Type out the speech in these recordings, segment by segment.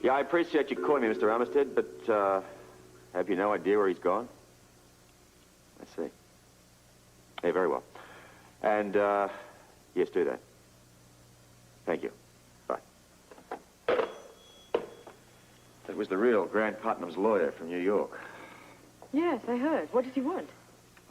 Yeah, I appreciate you calling me, Mr. Armistead, but, have you no idea where he's gone? I see. Hey, very well. And, yes, do that. Thank you. Bye. That was the real Grant Putnam's lawyer from New York. Yes, I heard. What did he want?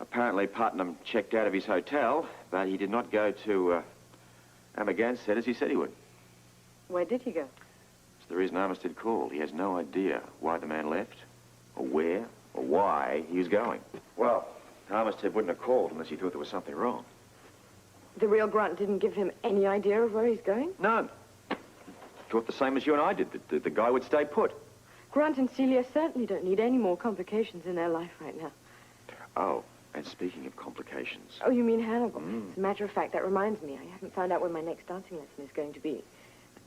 Apparently, Putnam checked out of his hotel, but he did not go to, Amagansett as he said he would. Where did he go? It's the reason Armistead called. He has no idea why the man left, or where, or why he was going. Well, Armistead wouldn't have called unless he thought there was something wrong. The real Grant didn't give him any idea of where he's going? None. Thought the same as you and I did, that the guy would stay put. Grant and Celia certainly don't need any more complications in their life right now. Oh, and speaking of complications... Oh, you mean Hannibal? As a matter of fact, that reminds me, I haven't found out when my next dancing lesson is going to be.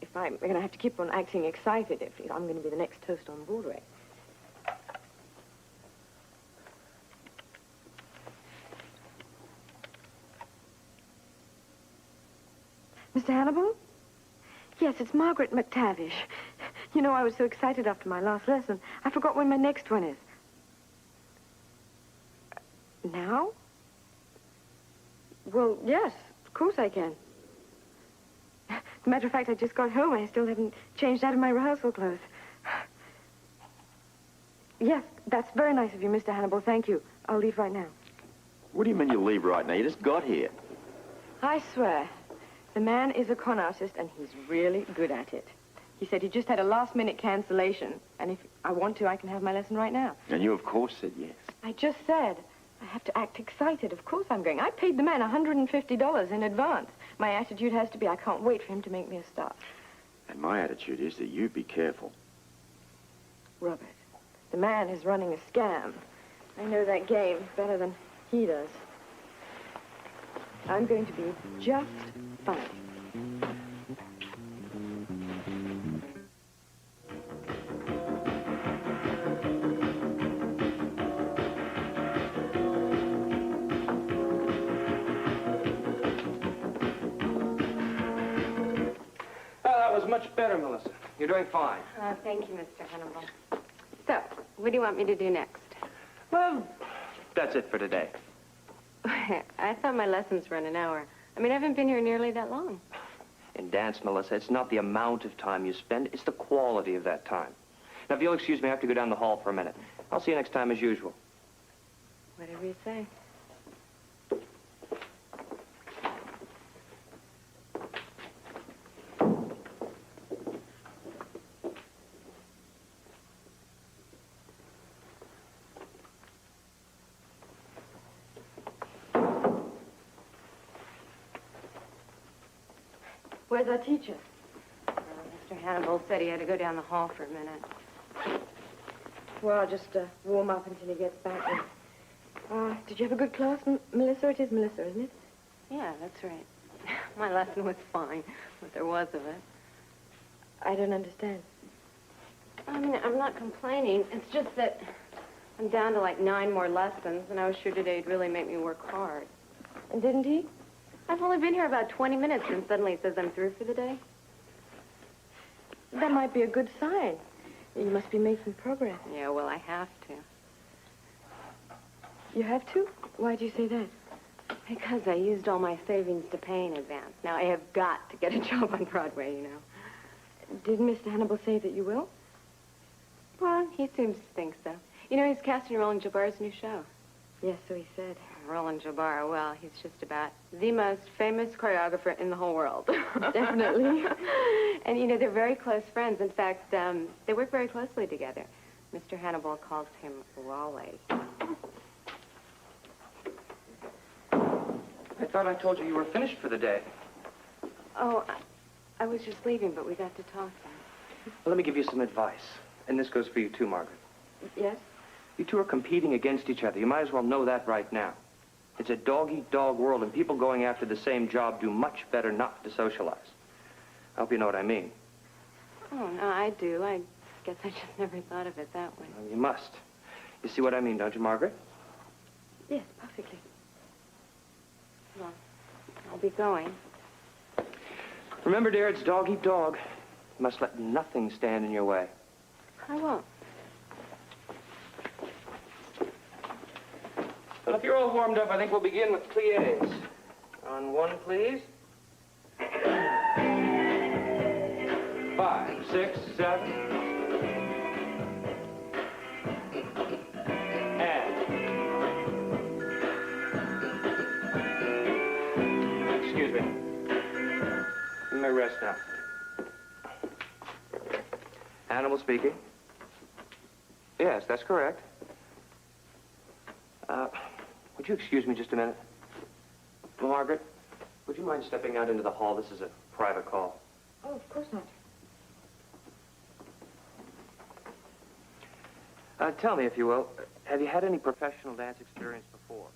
If I'm going to have to keep on acting excited if I'm going to be the next toast on Broadway. Mr. Hannibal? Yes, it's Margaret McTavish. You know, I was so excited after my last lesson, I forgot when my next one is. Now? Well, yes, of course I can. As a matter of fact, I just got home. I still haven't changed out of my rehearsal clothes. Yes, that's very nice of you, Mr. Hannibal. Thank you. I'll leave right now. What do you mean you leave right now? You just got here. I swear, the man is a con artist, and he's really good at it. He said he just had a last-minute cancellation, and if I want to, I can have my lesson right now. And you, of course, said yes. I just said I have to act excited. Of course I'm going. I paid the man $150 in advance. My attitude has to be, I can't wait for him to make me a star. And my attitude is that you be careful. Robert, the man is running a scam. I know that game better than he does. I'm going to be just fine. Much better, Melissa. You're doing fine. Thank you, Mr. Hannibal. So, what do you want me to do next? Well, that's it for today. I thought my lessons were in an hour. I mean, I haven't been here nearly that long. In dance, Melissa, it's not the amount of time you spend, it's the quality of that time. Now, if you'll excuse me, I have to go down the hall for a minute. I'll see you next time as usual. Whatever you say. Where's our teacher? Mr. Hannibal said he had to go down the hall for a minute. Well, I'll just warm up until he gets back. Did you have a good class, Melissa? It is Melissa, isn't it? Yeah, that's right. My lesson was fine, what there was of it. I don't understand. I mean, I'm not complaining. It's just that I'm down to like 9 more lessons, and I was sure today'd really make me work hard. And didn't he? I've only been here about 20 minutes, and suddenly he says I'm through for the day. That might be a good sign. You must be making progress. Yeah, well, I have to. You have to? Why do you say that? Because I used all my savings to pay in advance. Now, I have got to get a job on Broadway, you know. Didn't Mr. Hannibal say that you will? Well, he seems to think so. You know, he's casting Roland Jabbar's new show. Yes, so he said. Roland Jabbar, well, he's just about the most famous choreographer in the whole world. Definitely. And, you know, they're very close friends. In fact, they work very closely together. Mr. Hannibal calls him Raleigh. I thought I told you you were finished for the day. Oh, I was just leaving, but we got to talking. Well, let me give you some advice. And this goes for you, too, Margaret. Yes? You two are competing against each other. You might as well know that right now. It's a dog-eat-dog world, and people going after the same job do much better not to socialize. I hope you know what I mean. Oh, no, I do. I guess I just never thought of it that way. Well, you must. You see what I mean, don't you, Margaret? Yes, perfectly. Well, I'll be going. Remember, dear, it's dog-eat-dog. You must let nothing stand in your way. I won't. Well, if you're all warmed up, I think we'll begin with pliés. On one, please. 5, 6, 7. And. Excuse me. Let me rest now. Hannibal speaking. Yes, that's correct. Would you excuse me just a minute? Margaret, would you mind stepping out into the hall? This is a private call. Oh, of course not. Tell me, if you will, have you had any professional dance experience before?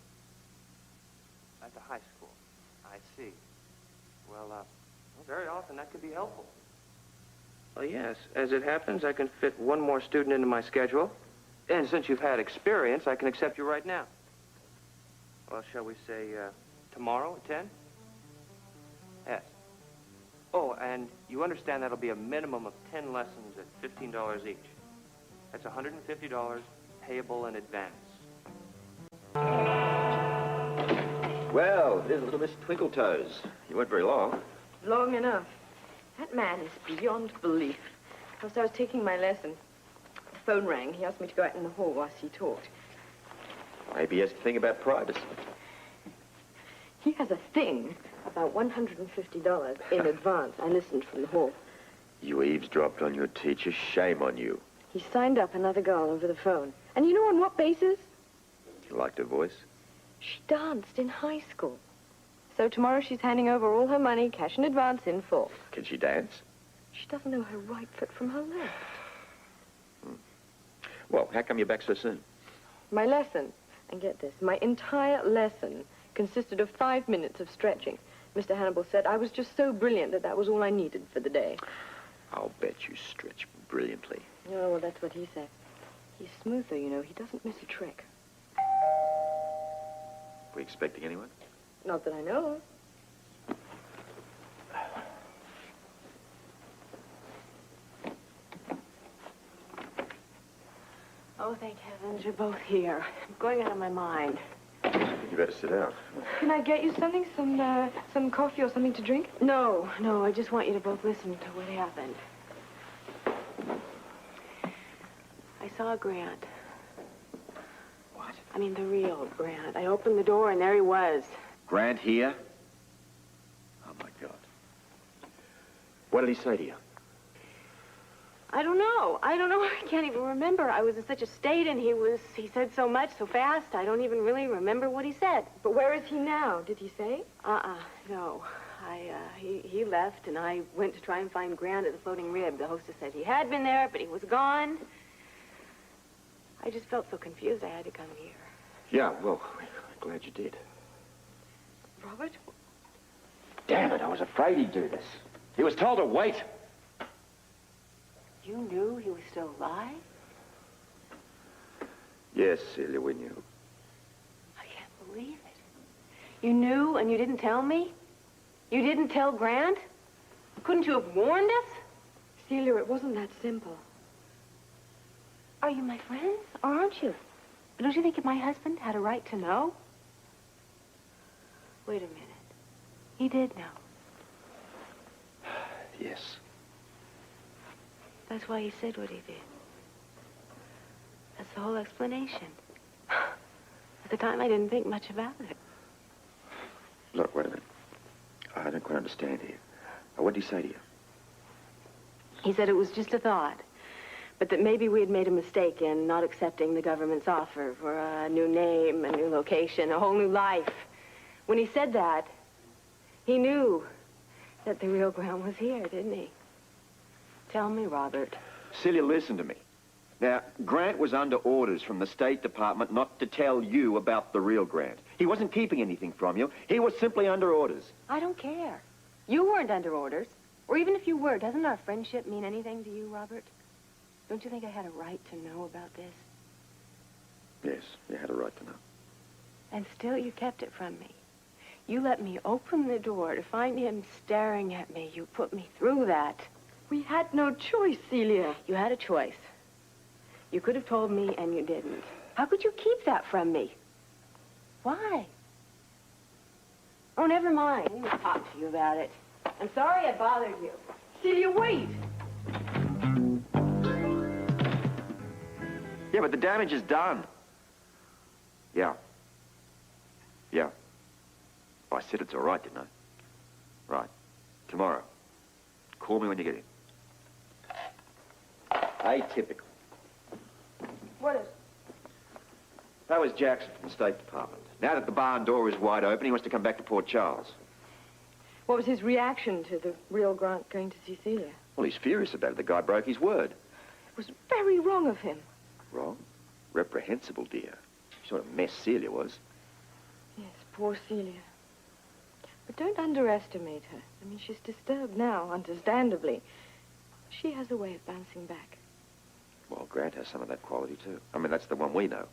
At the high school. I see. Well, very often that could be helpful. Well, yes. As it happens, I can fit one more student into my schedule. And since you've had experience, I can accept you right now. Well, shall we say, tomorrow at 10? Yes. Oh, and you understand that'll be a minimum of 10 lessons at $15 each. That's $150 payable in advance. Well, there's little Miss Twinkletoes. You weren't very long. Long enough. That man is beyond belief. Whilst I was taking my lesson, the phone rang. He asked me to go out in the hall whilst he talked. Maybe he has to think about privacy. He has a thing about $150 in advance. I listened from the hall. You eavesdropped on your teacher. Shame on you. He signed up another girl over the phone. And you know on what basis? You liked her voice? She danced in high school. So tomorrow she's handing over all her money, cash in advance, in full. Can she dance? She doesn't know her right foot from her left. Well, how come you're back so soon? My lesson, and get this, my entire lesson consisted of 5 minutes of stretching. Mr. Hannibal said I was just so brilliant that that was all I needed for the day. I'll bet you stretch brilliantly. Oh, well, that's what he said. He's smooth, though, you know. He doesn't miss a trick. We expecting anyone? Not that I know of. Oh, thank heavens, you're both here. I'm going out of my mind. You better sit down. Can I get you something? Some coffee or something to drink? No, I just want you to both listen to what happened. I saw Grant. What? I mean, the real Grant. I opened the door, and there he was. Grant here? Oh, my God. What did he say to you? I don't know. I can't even remember. I was in such a state, and he said so much so fast, I don't even really remember what he said. But where is he now? Did he say? No. He left, and I went to try and find Grant at the Floating Rib. The hostess said he had been there, but he was gone. I just felt so confused I had to come here. Yeah, well, I'm glad you did. Robert? Damn it, I was afraid he'd do this. He was told to wait. You knew he was still alive? Yes, Celia, we knew. I can't believe it. You knew and you didn't tell me? You didn't tell Grant? Couldn't you have warned us? Celia, it wasn't that simple. Are you my friends, or aren't you? Don't you think my husband had a right to know? Wait a minute. He did know. Yes. That's why he said what he did. That's the whole explanation. At the time, I didn't think much about it. Look, wait a minute. I don't quite understand here. What did he say to you? He said it was just a thought, but that maybe we had made a mistake in not accepting the government's offer for a new name, a new location, a whole new life. When he said that, he knew that the real Grant was here, didn't he? Tell me, Robert. Celia, listen to me. Now, Grant was under orders from the State Department not to tell you about the real Grant. He wasn't keeping anything from you. He was simply under orders. I don't care. You weren't under orders. Or even if you were, doesn't our friendship mean anything to you, Robert? Don't you think I had a right to know about this? Yes, you had a right to know. And still you kept it from me. You let me open the door to find him staring at me. You put me through that. We had no choice, Celia. You had a choice. You could have told me, and you didn't. How could you keep that from me? Why? Oh, never mind. I need to talk to you about it. I'm sorry I bothered you. Celia, wait! Yeah, but the damage is done. Yeah. Yeah. I said it's all right, didn't I? Right. Tomorrow. Call me when you get in. Atypical. What is? That was Jackson from the State Department. Now that the barn door is wide open, he wants to come back to Port Charles. What was his reaction to the real Grant going to see Celia? Well, he's furious about it. The guy broke his word. It was very wrong of him. Wrong? Reprehensible, dear. Sort of mess Celia was. Yes, poor Celia. But don't underestimate her. I mean, she's disturbed now, understandably. She has a way of bouncing back. Well, Grant has some of that quality, too. I mean, that's the one we know.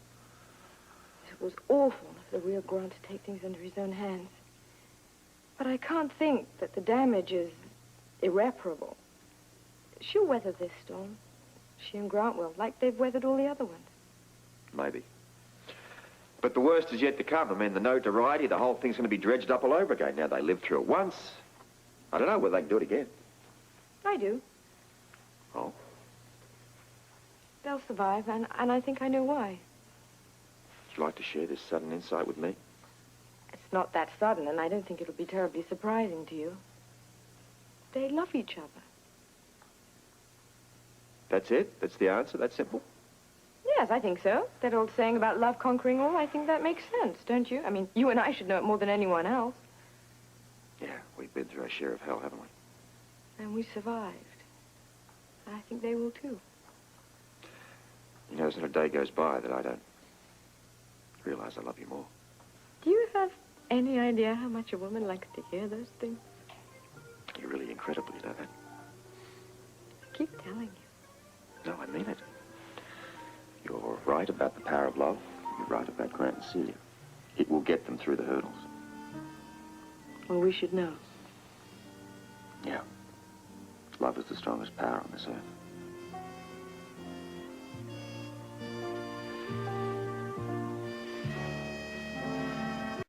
It was awful of the real Grant to take things into his own hands. But I can't think that the damage is irreparable. She'll weather this storm. She and Grant will, like they've weathered all the other ones. Maybe. But the worst is yet to come. I mean, the notoriety, the whole thing's going to be dredged up all over again. Now, they lived through it once. I don't know whether they can do it again. I do. Oh? They'll survive, and I think I know why. Would you like to share this sudden insight with me? It's not that sudden, and I don't think it'll be terribly surprising to you. They love each other. That's it? That's the answer? That simple? Yes, I think so. That old saying about love conquering all, I think that makes sense, don't you? I mean, you and I should know it more than anyone else. Yeah, we've been through our share of hell, haven't we? And we survived. I think they will, too. You know, there's not a day goes by that I don't realize I love you more. Do you have any idea how much a woman likes to hear those things? You're really incredible, you know that? I keep telling you. No, I mean it. You're right about the power of love. You're right about Grant and Celia. It will get them through the hurdles. Well, we should know. Yeah. Love is the strongest power on this earth.